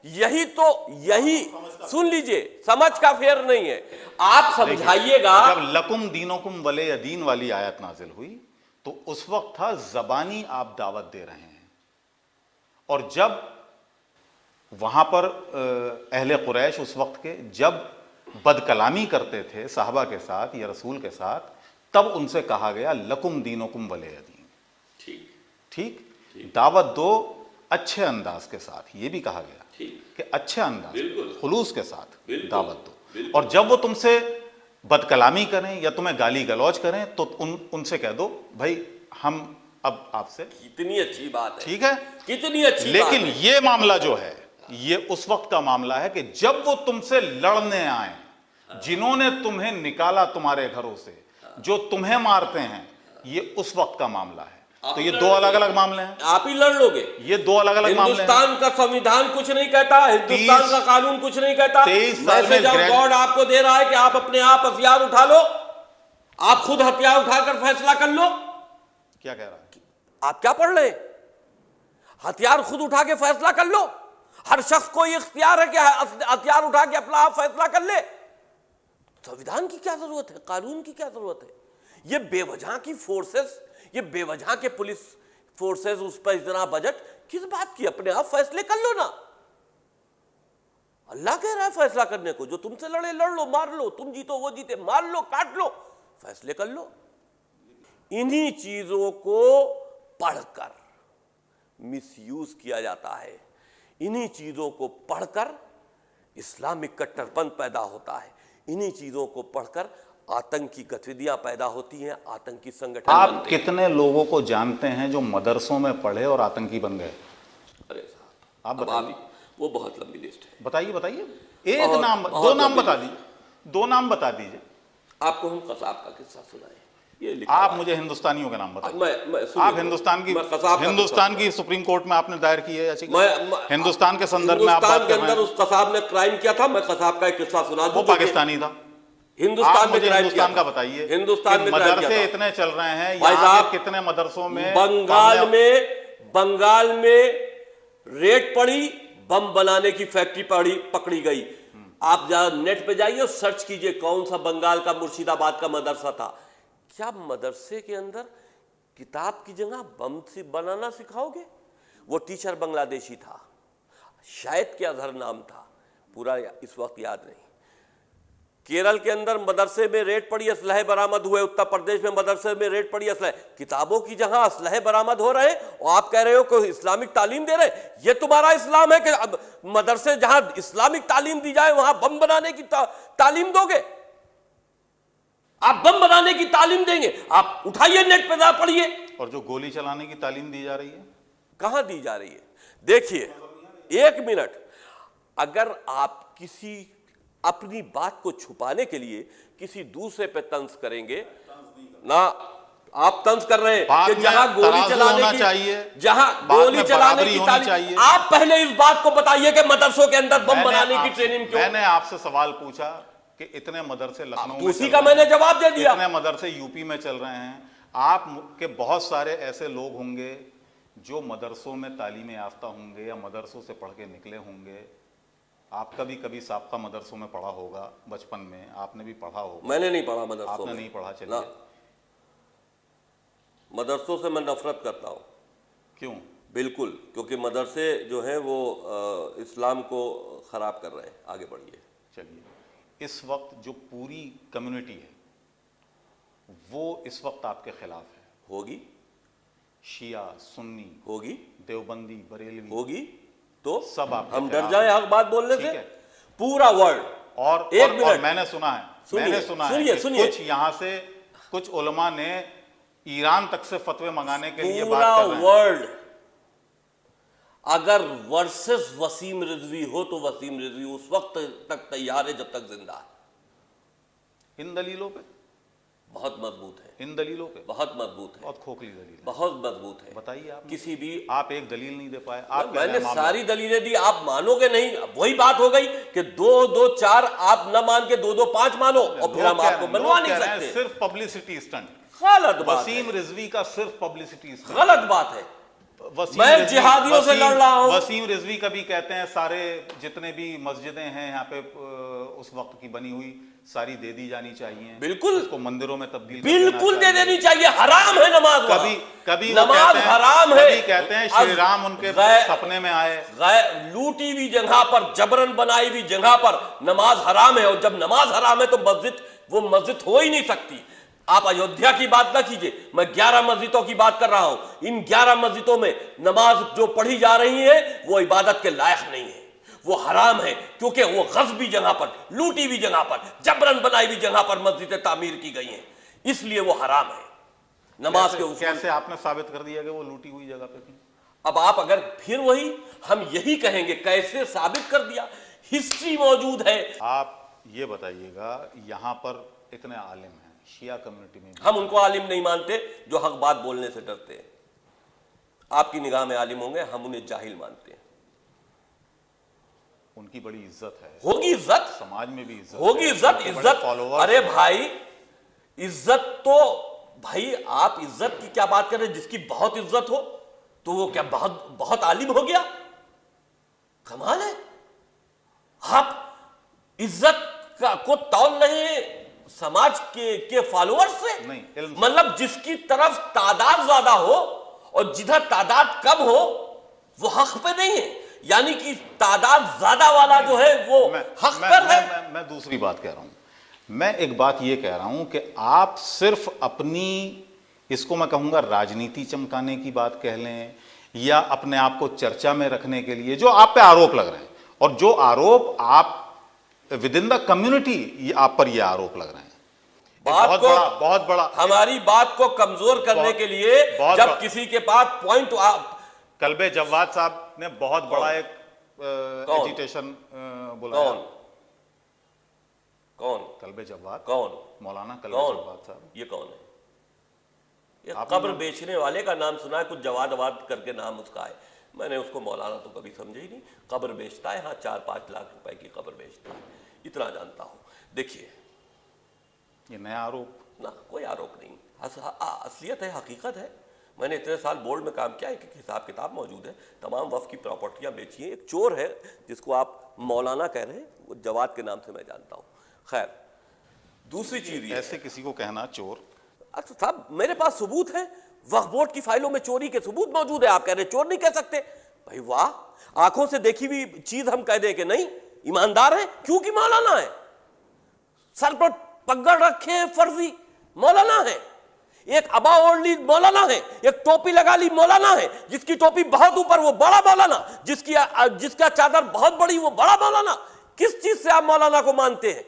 यही सुन लीजिए, समझ का फेर नहीं है। आप समझाइएगा। जब लकुम दीनुकुम वलिय दीन वाली आयत नाजिल हुई तो उस वक्त था जबानी आप दावत दे रहे हैं, और जब वहां पर अहले कुरैश उस वक्त के जब बदकलामी करते थे साहबा के साथ या रसूल के साथ, तब उनसे कहा गया लकुम दीनुकुम वलिय दीन। ठीक, दावत दो अच्छे अंदाज के साथ, ये भी कहा गया कि अच्छे अंदाज, खुलूस के साथ दावत दो। और जब वो तुमसे बदकलामी करें या तुम्हें गाली गलौज करें तो उनसे कह दो भाई हम अब आपसे। कितनी अच्छी बात है, ठीक है, कितनी अच्छी। लेकिन ये मामला जो है, ये उस वक्त का मामला है कि जब वो तुमसे लड़ने आए, जिन्होंने तुम्हें निकाला तुम्हारे घरों से, जो तुम्हें मारते हैं, ये उस वक्त का मामला है। तो ये दो अलग अलग मामले हैं। आप ही लड़ लोगे। ये दो अलग अलग मामले हैं। हिंदुस्तान का संविधान कुछ नहीं कहता, हिंदुस्तान का कानून कुछ नहीं कहता। 23 साल में गॉड आपको दे रहा है कि आप अपने आप हथियार उठा लो, आप खुद हथियार उठाकर फैसला कर लो। क्या कह रहा है? आप क्या पढ़ रहे? हथियार खुद उठा के फैसला कर लो। हर शख्स को ये इख्तियार है कि हथियार उठा के अपना आप फैसला कर ले। संविधान की क्या जरूरत है? कानून की क्या जरूरत है? ये बेवजह की फोर्सेस, ये बेवजह के पुलिस फोर्सेस, उस पर इतना बजट किस बात की? अपने आप फैसले कर लो ना। अल्लाह कह रहा है फैसला करने को, जो तुमसे लड़े लड़ लो, मार लो, तुम जीतो वो जीते, मार लो, काट लो, फैसले कर लो। इन्हीं चीजों को पढ़कर मिसयूज किया जाता है। इन्हीं चीजों को पढ़कर इस्लामिक कट्टरपंथ पैदा होता है। इन्हीं चीजों को पढ़कर आतंकी गतिविधियां पैदा होती हैं, आतंकी संगठन। आप कितने लोगों को जानते हैं जो मदरसों में पढ़े और आतंकी बन गए? अरे साहब, आप बताइए। वो बहुत लंबी लिस्ट है। बताइए। एक नाम, दो नाम बता दीजिए, दो नाम बता दीजिए। आपको हम कसाब का किस्सा सुनाए, ये आप मुझे हिंदुस्तानियों के नाम बताइए। आप हिंदुस्तान की सुप्रीम कोर्ट में आपने दायर की है याचिका, हिंदुस्तान के संदर्भ में आप बात कर रहे हैं। उस कसाब ने क्राइम किया था, मैं कसाब का एक किस्सा सुना दूं। वो पाकिस्तानी था। हिंदुस्तान में हिंदुस्तान का बताइए। हिंदुस्तान में मदरसे इतने चल रहे हैं, कितने मदरसों में? बंगाल में रेड पड़ी, बम बनाने की फैक्ट्री पकड़ी गई। आप नेट पे जाइए, सर्च कीजिए कौन सा बंगाल का मुर्शिदाबाद का मदरसा था। क्या मदरसे के अंदर किताब की जगह बम बनाना सिखाओगे? वो टीचर बांग्लादेशी था, शायद क्या अजहर नाम था, पूरा इस वक्त याद नहीं। केरल के अंदर मदरसे में रेड पड़ी, असलहे बरामद हुए। उत्तर प्रदेश में मदरसे में रेड पड़ी, असलहे। किताबों की जहां असलहे बरामद हो रहे हैं और आप कह रहे हो कि इस्लामिक तालीम दे रहे हैं। ये तुम्हारा इस्लाम है कि अब मदरसे जहां इस्लामिक तालीम दी जाए वहां बम बनाने की तालीम दोगे? आप बम बनाने की तालीम देंगे? आप उठाइए, नेट पे पढ़िए। और जो गोली चलाने की तालीम दी जा रही है, कहां दी जा रही है? देखिए, एक मिनट, अगर आप किसी अपनी बात को छुपाने के लिए किसी दूसरे पे तंज करेंगे ना, आप तंज कर रहे हैं कि जहां गोली चलाने की चाहिए, जहां गोली चलाने की तालीम। आप पहले इस बात को बताइए कि मदरसों के अंदर बम बनाने की ट्रेनिंग क्यों? मैंने आपसे सवाल पूछा कि इतने मदरसे लखनऊ में, उसी का मैंने जवाब दे दिया। इतने मदरसे यूपी में चल रहे हैं, आपके बहुत सारे ऐसे लोग होंगे जो मदरसों में तालीम याफ्ता होंगे या मदरसों से पढ़ के निकले होंगे। आपका भी कभी साबका मदरसों में पढ़ा होगा, बचपन में आपने भी पढ़ा होगा। मैंने नहीं पढ़ा मदरसों आपने में। नहीं पढ़ा, चलिए। मदरसों से मैं नफरत करता हूँ। क्यों? बिल्कुल, क्योंकि मदरसे जो हैं वो इस्लाम को ख़राब कर रहे हैं। आगे बढ़िए। चलिए, इस वक्त जो पूरी कम्युनिटी है वो इस वक्त आपके खिलाफ है। होगी, शिया, सुन्नी, होगी, देवबंदी, बरेलवी, होगी, तो सब आपके हम डर खिलाफ जाए हैं। हक बात बोलने ठीक से? है। पूरा वर्ल्ड और मैंने सुना है, सुनिए, कि कुछ यहाँ से कुछ उलमा ने ईरान तक से फतवे मंगाने के लिए बात कर रहे हैं। वर्ल्ड अगर वर्सेस वसीम रिजवी हो तो वसीम रिजवी उस वक्त तक तैयार है जब तक जिंदा है। इन दलीलों पे बहुत मजबूत है, इन दलीलों पे बहुत मजबूत है, बहुत खोखली दलील है। बहुत मजबूत है। बताइए आप। किसी भी आप एक दलील नहीं दे पाए। आप मैंने सारी दलीलें दी, आप मानोगे नहीं। वही बात हो गई कि 2-2-4 आप न मान के 2-2-5 मानो और फिर हम आपको मनवा नहीं सकते। सिर्फ पब्लिसिटी स्टंट। गलत बात है। वसीम रिजवी का सिर्फ पब्लिसिटी स्टंट। गलत बात है। वसीम मैं रिजवी, जिहादियों से लड़ रहा हूं। वसीम रिजवी का भी कहते हैं सारे जितने भी मस्जिदें हैं यहाँ पे उस वक्त की बनी हुई सारी दे दी जानी चाहिए। बिल्कुल, उसको मंदिरों में तब्दील बिल्कुल दे देनी चाहिए। हराम है नमाज। कभी नमाज हराम है। कभी कहते हैं श्री राम उनके सपने में आए। लूटी हुई जगह पर, जबरन बनाई हुई जगह पर नमाज हराम है। और जब नमाज हराम है तो वो मस्जिद हो ही नहीं सकती। आप अयोध्या की बात ना कीजिए, मैं 11 मस्जिदों की बात कर रहा हूं। इन 11 मस्जिदों में नमाज जो पढ़ी जा रही है वो इबादत के लायक नहीं है, वो हराम है। क्योंकि वो गस्बी जगह पर, लूटी हुई जगह पर, जबरन बनाई हुई जगह पर मस्जिदें तामीर की गई हैं, इसलिए वो हराम है। नमाज के कैसे आपने साबित कर दिया कि वो लूटी हुई जगह पे थी? अब आप अगर फिर वही हम यही कहेंगे, कैसे साबित कर दिया? हिस्ट्री मौजूद है। आप ये बताइएगा, यहां पर इतने आलिम हैं शिया कम्युनिटी में, हम उनको आलिम नहीं मानते जो हक बात बोलने से डरते हैं। आपकी निगाह में आलिम होंगे, हम उन्हें जाहिल मानते हैं। उनकी बड़ी इज्जत है। होगी इज्जत, समाज में भी इज्जत होगी। इज्जत अरे भाई, इज्जत तो भाई, आप इज्जत की क्या बात कर रहे हैं? जिसकी बहुत इज्जत हो तो वो क्या बहुत बहुत आलिम हो गया? कमाल है। आप इज्जत को तौल नहीं समाज के फॉलोअर्स से नहीं, मतलब जिसकी तरफ तादाद ज्यादा हो और जिधर तादाद कम हो वो हक पे नहीं है। यानी कि तादाद ज्यादा वाला जो है वो हक पर है। मैं दूसरी बात कह रहा हूं। मैं एक बात ये कह रहा हूं कि आप सिर्फ अपनी, इसको मैं कहूंगा राजनीति चमकाने की बात कह लें या अपने आप को चर्चा में रखने के लिए जो आप पे आरोप लग रहे हैं, और जो आरोप आप विद इन द कम्युनिटी आप पर ये आरोप लग रहे हैं, बहुत बड़ा हमारी बात को कमजोर करने के लिए जब किसी के पास पॉइंट। कल्बे जव्वाद साहब ने बहुत बड़ा एक एजिटेशन बुलाया। कौन? कल्बे जव्वाद। कौन? मौलाना कल्बे जव्वाद साहब। ये कौन है? ये कब्र बेचने वाले का नाम सुना है, कुछ जवाद करके नाम उसका है। मैंने उसको मौलाना तो कभी समझे ही नहीं। कब्र बेचता है, हाँ 4-5 लाख रुपए की कब्र बेचता है, इतना जानता हूं। देखिए, ये नया आरोप ना, कोई आरोप नहीं, असलियत है, हकीकत है। मैंने इतने साल बोर्ड में काम किया, एक हिसाब किताब मौजूद है। तमाम वफ़ की प्रॉपर्टियां बेची हैं। एक चोर है जिसको आप मौलाना कह रहे हैं, वो जवाद के नाम से मैं जानता हूँ। खैर, दूसरी चीज ऐसे किसी को कहना चोर। अच्छा साहब, मेरे पास सबूत है, वक्फ बोर्ड की फाइलों में चोरी के सबूत मौजूद है। आप कह रहे चोर नहीं कह सकते? भाई वाह, आंखों से देखी हुई चीज हम कह दें कि नहीं, ईमानदार है क्योंकि मौलाना है। सर पर पगड़ रखे फर्जी मौलाना है। एक अबा ओढ़ ली मौलाना है, एक टोपी लगा ली मौलाना है, जिसकी टोपी बहुत ऊपर वो बड़ा मौलाना, जिसका चादर बहुत बड़ी वो बड़ा मौलाना। किस चीज से आप मौलाना को मानते हैं?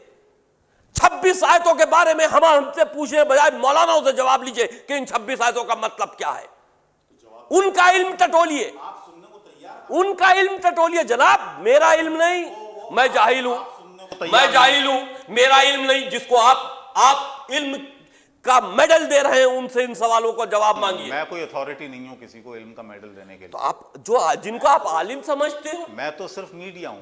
26 आयतों के बारे में हमसे पूछने बजाय मौलानाओं से जवाब लीजिए कि इन 26 आयतों का मतलब क्या है। उनका इल्म टटोलिए, उनका इल्म टटोलिए जनाब। मेरा इल्म नहीं, मैं जाहिल हूं, मैं जाहिल हूं, मेरा इल्म नहीं। जिसको आप इल्म का मेडल दे रहे हैं उनसे इन सवालों को जवाब मांगिए। मैं कोई अथॉरिटी नहीं हूं किसी को इल्म का मेडल देने के लिए। तो आप जिनको आप आलिम समझते हो, मैं तो सिर्फ मीडिया हूं।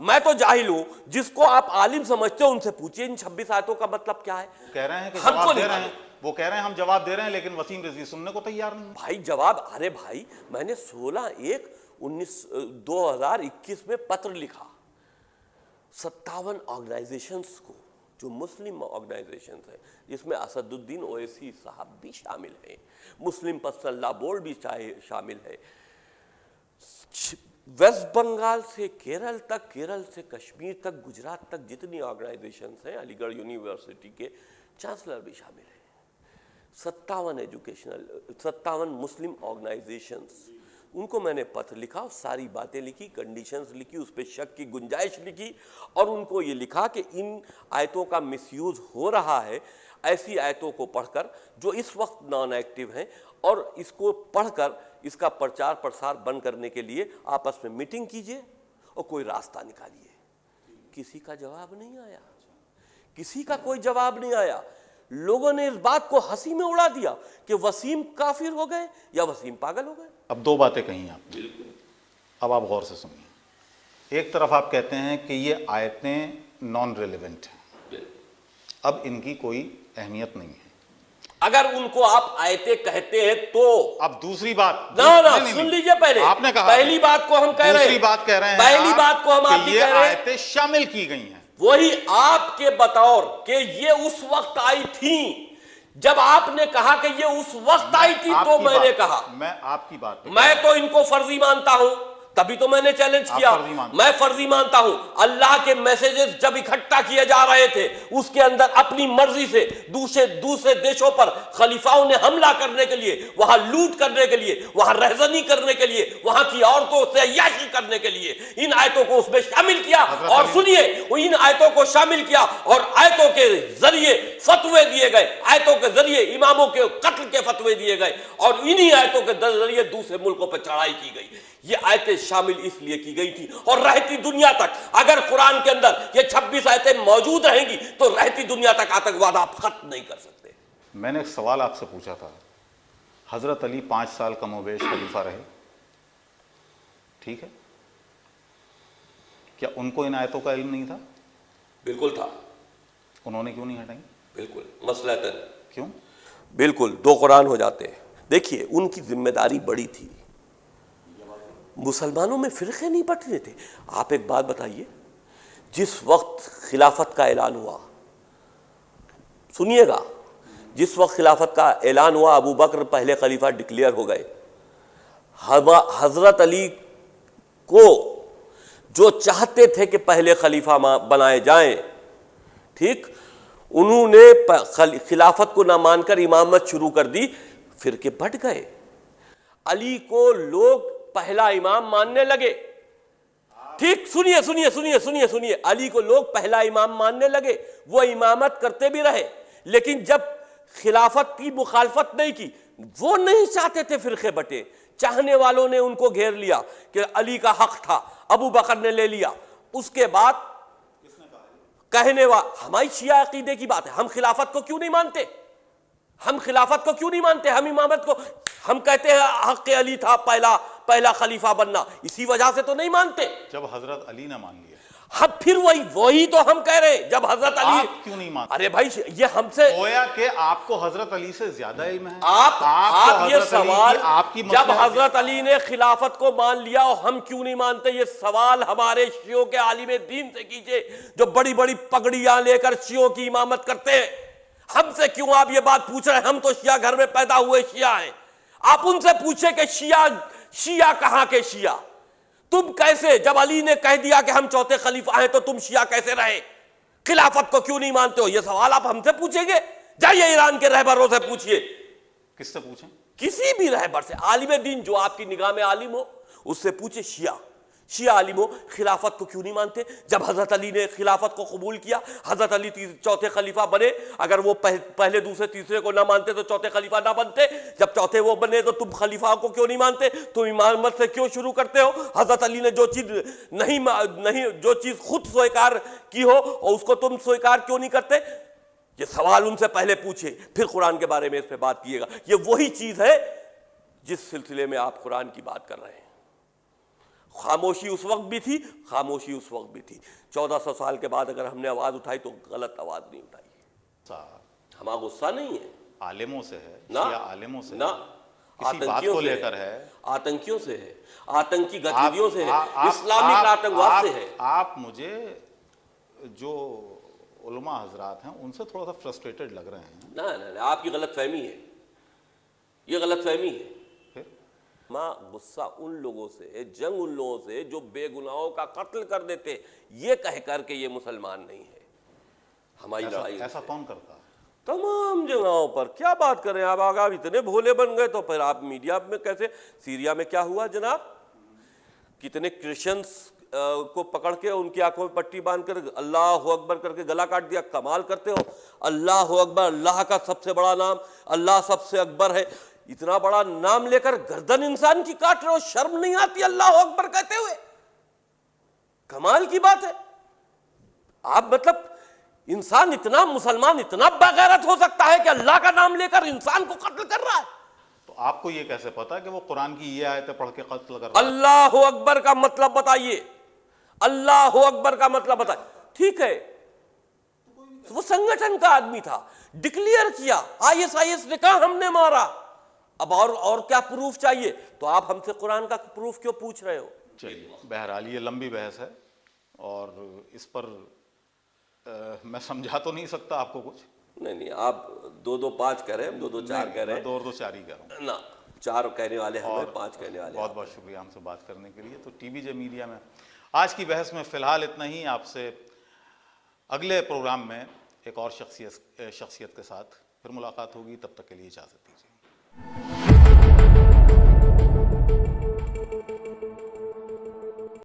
मैं तो जाहिल हूं। जिसको आप आलिम समझते हो उनसे पूछिए इन 26 आयतों का मतलब क्या है। कह रहे हैं कि जवाब दे रहे हैं, वो कह रहे हैं हम जवाब दे रहे हैं, लेकिन वसीम रिजवी सुनने को तैयार नहीं। भाई जवाब, अरे भाई मैंने 16/1/2021 में पत्र लिखा 57 ऑर्गेनाइजेशंस को, जो मुस्लिम ऑर्गेनाइजेशंस हैं, जिसमें असदुद्दीन ओवैसी साहब भी शामिल हैं, मुस्लिम पर्सनल लॉ बोर्ड भी शामिल है, वेस्ट बंगाल से केरल तक, केरल से कश्मीर तक, गुजरात तक जितनी ऑर्गेनाइजेशंस हैं, अलीगढ़ यूनिवर्सिटी के चांसलर भी शामिल हैं, 57 मुस्लिम ऑर्गेनाइजेशंस, उनको मैंने पत्र लिखा, सारी बातें लिखी, कंडीशंस लिखी, उस पर शक की गुंजाइश लिखी, और उनको ये लिखा कि इन आयतों का मिसयूज हो रहा है, ऐसी आयतों को पढ़कर जो इस वक्त नॉन एक्टिव हैं, और इसको पढ़कर इसका प्रचार प्रसार बंद करने के लिए आपस में मीटिंग कीजिए और कोई रास्ता निकालिए। किसी का जवाब नहीं आया, किसी का कोई जवाब नहीं आया। लोगों ने इस बात को हंसी में उड़ा दिया कि वसीम काफिर हो गए या वसीम पागल हो गए। अब दो बातें कही आपने, अब आप गौर से सुनिए। एक तरफ आप कहते हैं कि ये आयतें नॉन रेलेवेंट हैं, अब इनकी कोई अहमियत नहीं है। अगर उनको आप आयतें कहते हैं तो अब दूसरी बात ना सुन लीजिए, पहले आपने कहा, पहली बात को हम कह रहे हैं, दूसरी बात कह रहे हैं, पहली बात को हम आपकी ये कह रहे हैं, आयतें शामिल की गई हैं। वही आपके बतौर कि ये उस वक्त आई थी, जब आपने कहा कि ये उस वक्त आई थी, तो मैंने कहा, मैं आपकी बात, मैं तो इनको फर्जी मानता हूं, तभी तो मैंने चैलेंज किया। मैं फर्जी मानता हूं। अल्लाह के मैसेजेस जब इकट्ठा किए जा रहे थे, उसके अंदर अपनी मर्जी से दूसरे देशों पर खलीफाओं ने हमला करने के लिए, वहां लूट करने के लिए, वहां रहजनी करने के लिए, वहां की औरतों से अय्याशी करने के लिए इन आयतों को उसमें शामिल किया। और सुनिए, इन आयतों को शामिल किया और आयतों के जरिए फतवे दिए गए, आयतों के जरिए इमामों के कत्ल के फतवे दिए गए, और इन्हीं आयतों के जरिए दूसरे मुल्कों पर चढ़ाई की गई। ये आयतें शामिल इसलिए की गई थी, और रहती दुनिया तक, अगर कुरान के अंदर ये 26 आयतें मौजूद रहेंगी तो रहती दुनिया तक आतंकवाद आप खत्म नहीं कर सकते। मैंने एक सवाल आपसे पूछा था, हजरत अली 5 साल कमोबेश खलीफा रहे, ठीक है, क्या उनको इन आयतों का इल्म नहीं था? बिल्कुल था। उन्होंने क्यों नहीं हटाई? बिल्कुल मसलतन। क्यों? बिल्कुल, 2 कुरान हो जाते हैं। देखिए, उनकी जिम्मेदारी बड़ी थी, मुसलमानों में फिरके नहीं बंटने थे। आप एक बात बताइए, जिस वक्त खिलाफत का ऐलान हुआ, सुनिएगा, जिस वक्त खिलाफत का ऐलान हुआ, अबू बकर पहले खलीफा डिक्लेयर हो गए, हजरत अली को जो चाहते थे कि पहले खलीफा बनाए जाएं, ठीक, उन्होंने खिलाफत को ना मानकर इमामत शुरू कर दी, फिरके बंट गए। अली को लोग पहला इमाम मानने लगे, ठीक, सुनिए सुनिए सुनिए सुनिए सुनिए, अली को लोग पहला इमाम मानने लगे, वो इमामत करते भी रहे, लेकिन जब खिलाफत की मुखालफत नहीं की, वो नहीं चाहते थे फिरके बटे, चाहने वालों ने उनको घेर लिया कि अली का हक था, अबू बकर ने ले लिया। उसके बाद कहने वाला, हमारी शिया अकीदे की बात है, हम खिलाफत को क्यों नहीं मानते, हम खिलाफत को क्यों नहीं मानते, हम इमामत को, हम कहते हैं हक अली था पहला खलीफा बनना, इसी वजह से तो नहीं मानते। जब हजरत अली ने मान लिया, हम फिर वही तो हम कह रहे हैं, जब हजरत अली, आप क्यों नहीं मानते? अरे भाई, ये हमसे गोया कि आपको हजरत अली से ज्यादा इल्म है। आप ये सवाल, आपकी जब हजरत अली ने खिलाफत को मान लिया और हम क्यों नहीं मानते, ये सवाल हमारे शियों के आलिम दीन से कीजिए, जो बड़ी बड़ी पगड़ियां लेकर शियों की इमामत करते हैं। हमसे क्यों आप ये बात पूछ रहे हैं? हम तो शिया घर में पैदा हुए शिया हैं। आप उनसे पूछे कि शिया कहां के शिया, तुम कैसे, जब अली ने कह दिया कि हम चौथे खलीफा हैं, तो तुम शिया कैसे रहे? खिलाफत को क्यों नहीं मानते हो? ये सवाल आप हमसे पूछेंगे? जाइए ईरान के रहबरों से पूछिए। किससे पूछें? किसी भी रहबर से, आलिम दीन जो आपकी निगाह में आलिम हो, उससे पूछे। शिया आलिमो खिलाफत को क्यों नहीं मानते? जब हजरत अली ने खिलाफत को कबूल किया, हजरत अली चौथे खलीफा बने, अगर वो पहले दूसरे तीसरे को ना मानते तो चौथे खलीफा ना बनते। जब चौथे वो बने तो तुम खलीफा को क्यों नहीं मानते? तुम इमामत से क्यों शुरू करते हो? हजरत अली ने जो चीज नहीं जो चीज खुद स्वीकार की हो, और उसको तुम स्वीकार क्यों नहीं करते? ये सवाल उनसे पहले पूछे, फिर कुरान के बारे में इस पर बात कीजिएगा। ये वही चीज है जिस सिलसिले में आप कुरान की बात कर रहे हैं। खामोशी उस वक्त भी थी, खामोशी उस वक्त भी थी। 1400 साल के बाद अगर हमने आवाज उठाई तो गलत आवाज नहीं उठाई। हमारा गुस्सा नहीं है, आलिमों से है, ना, शिया आलिमों से ना, किसी बात को लेकर है, आतंकियों से है, आतंकी गतिविधियों से है, इस्लामिक आतंकवाद से है। आप मुझे जो उलमा हजरात हैं उनसे थोड़ा सा फ्रस्ट्रेटेड लग रहे हैं। ना ना ना, आपकी गलतफहमी है, ये गलतफहमी है। फिर माँ गुस्सा उन लोगों से, जंग उन लोगों से जो बेगुनाहों का कत्ल कर देते, ये कह करके ये मुसलमान नहीं है। हमारी लड़ाई ऐसा कौन करता है? तमाम जगहों पर। क्या बात करें आप, आप इतने भोले बन गए तो फिर आप मीडिया में कैसे? सीरिया में क्या हुआ जनाब, कितने क्रिश्चियंस को पकड़ के उनकी आंखों में पट्टी बांधकर अल्लाह अकबर करके गला काट दिया। कमाल करते हो, अल्लाह अकबर, अल्लाह का सबसे बड़ा नाम, अल्लाह सबसे अकबर है, इतना बड़ा नाम लेकर गर्दन इंसान की काट रहे हो, शर्म नहीं आती अल्लाह अकबर कहते हुए? कमाल की बात है। आप मतलब इंसान इतना, मुसलमान इतना बेगैरत हो सकता है कि अल्लाह का नाम लेकर इंसान को कत्ल कर रहा है? तो आपको ये कैसे पता है कि वो कुरान की ये आयतें पढ़ के कत्ल कर रहा है? अल्लाह अकबर का मतलब बताइए, अल्लाह अकबर का मतलब बताइए। ठीक है, वो संगठन का आदमी था, डिक्लेयर किया, ISIS ने कहा हमने मारा। अब और क्या प्रूफ चाहिए? तो आप हमसे कुरान का प्रूफ क्यों पूछ रहे हो? चलिए, बहरहाल ये लंबी बहस है और इस पर मैं समझा तो नहीं सकता आपको कुछ। नहीं, आप 2-2 5 कह रहे हैं, 2-2 4 कह रहे हैं। 2 और 2 4 ही कह रहा हूँ ना, 4 कहने वाले हमें, 5 कहने वाले। बहुत बहुत शुक्रिया हमसे बात करने के लिए। तो TBJ मीडिया में आज की बहस में फिलहाल इतना ही। आपसे अगले प्रोग्राम में एक और शख्सियत के साथ फिर मुलाकात होगी। तब तक के लिए इजाज़त दीजिए।